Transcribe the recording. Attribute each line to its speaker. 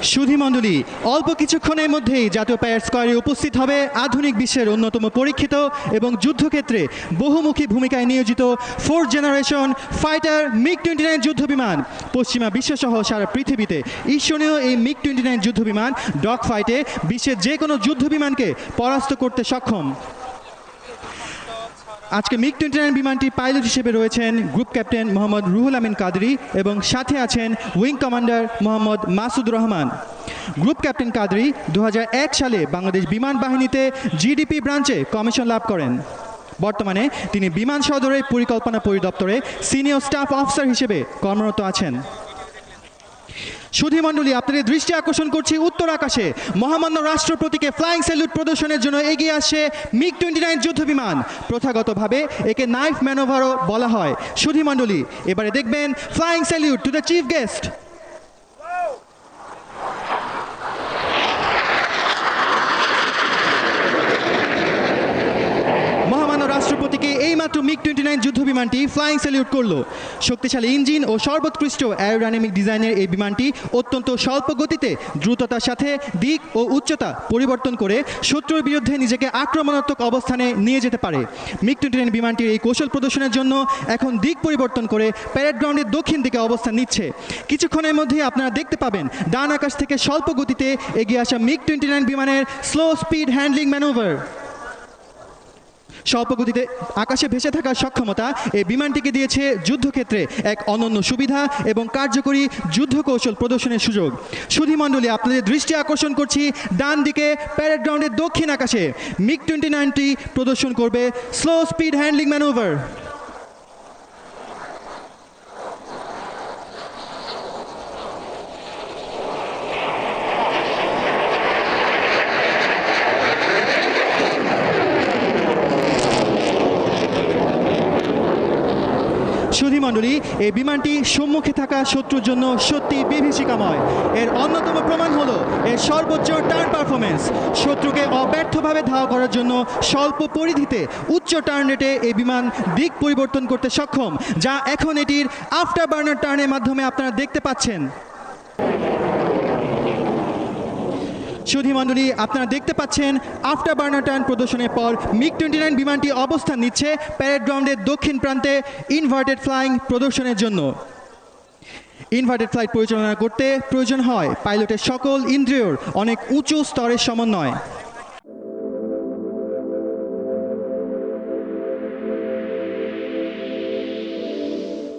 Speaker 1: সুধীমণ্ডলী, অল্প কিছুক্ষণের মধ্যেই জাতীয় প্যারেড স্কয়ারে উপস্থিত হবে আধুনিক বিশ্বের অন্যতম পরীক্ষিত এবং যুদ্ধক্ষেত্রে বহুমুখী ভূমিকায় নিয়োজিত 4th জেনারেশন ফাইটার MiG-29 যুদ্ধবিমান। পশ্চিমা বিশ্বসহ সারা পৃথিবীতে ঈর্ষণীয় এই MiG-29 যুদ্ধবিমান ডগ ফাইটে বিশ্বের যে কোনো যুদ্ধবিমানকে পরাস্ত করতে সক্ষম। আজকে MiG-29 বিমানটির পাইলট হিসেবে রয়েছেন গ্রুপ ক্যাপ্টেন মোহাম্মদ রুহুল আমিন কাদরি এবং সাথে আছেন wing commander Mohammad Masud Rahman. Group captain Kadri 2001 সালে বাংলাদেশ বিমান বাহিনীতে জিডিপি ব্রাঞ্চে কমিশন লাভ করেন। বর্তমানে তিনি বিমান সদরের পরিকল্পনা পরিদপ্তরে সিনিয়র স্টাফ অফিসার হিসেবে কর্মরত আছেন। সুধীমণ্ডলী, আপনাদের দৃষ্টি আকর্ষণ করছি উত্তর আকাশে মহামান্য রাষ্ট্রপতিকে ফ্লাইং স্যালুট প্রদর্শনের জন্য এগিয়ে আসছে MiG-29 যুদ্ধবিমান। প্রথাগতভাবে একে নাইফ ম্যানোভারও বলা হয়। সুধীমণ্ডলী, এবারে দেখবেন flying salute to the chief guest. রাষ্ট্রপতিকে এইমাত্র MiG-29 যুদ্ধবিমানটি ফ্লাইং স্যালুট করল। শক্তিশালী ইঞ্জিন ও সর্বোৎকৃষ্ট অ্যারোডাইনামিক ডিজাইনের এই বিমানটি অত্যন্ত স্বল্প গতিতে দ্রুততার সাথে দিক ও উচ্চতা পরিবর্তন করে শত্রুর বিরুদ্ধে নিজেকে আক্রমণাত্মক অবস্থানে নিয়ে যেতে পারে। MiG-29 বিমানটির এই কৌশল প্রদর্শনের জন্য এখন দিক পরিবর্তন করে প্যারেড গ্রাউন্ডের দক্ষিণ দিকে অবস্থান নিচ্ছে। কিছুক্ষণের মধ্যেই আপনারা দেখতে পাবেন ডান আকাশ থেকে স্বল্প গতিতে এগিয়ে আসা MiG-29 বিমানের স্লো স্পিড হ্যান্ডলিং ম্যানুভার। স্বল্প গতিতে আকাশে ভেসে থাকার সক্ষমতা এই বিমানটিকে দিয়েছে যুদ্ধক্ষেত্রে এক অনন্য সুবিধা এবং কার্যকরী যুদ্ধ কৌশল প্রদর্শনের সুযোগ। সুধীমণ্ডলী, আপনাদের দৃষ্টি আকর্ষণ করছি ডান দিকে প্যারেড গ্রাউন্ডের দক্ষিণ আকাশে MiG-29টি প্রদর্শন করবে স্লো স্পিড হ্যান্ডলিং ম্যানুভার। সুধীমণ্ডলী, এই বিমানটি সম্মুখে থাকা শত্রুর জন্য সত্যি বিভীষিকাময়। এর অন্যতম প্রমাণ হলো এর সর্বোচ্চ টার্ন পারফরমেন্স। শত্রুকে অব্যর্থভাবে ধাওয়া করার জন্য স্বল্প পরিধিতে উচ্চ টার্ন রেটে এই বিমান দিক পরিবর্তন করতে সক্ষম, যা এখন এটির আফটার বার্নার টার্নের মাধ্যমে আপনারা দেখতে পাচ্ছেন। সুধীমণ্ডলী, আপনারা দেখতে পাচ্ছেন আফটার বার্নার টার্ন প্রদর্শনের পর MiG-29 বিমানটি অবস্থান নিচ্ছে প্যারেড গ্রাউন্ডের দক্ষিণ প্রান্তে ইনভার্টেড ফ্লাইং প্রদর্শনের জন্য। ইনভার্টেড ফ্লাইট পরিচালনা করতে প্রয়োজন হয় পাইলটের সকল ইন্দ্রিয়র অনেক উঁচু স্তরের সমন্বয়।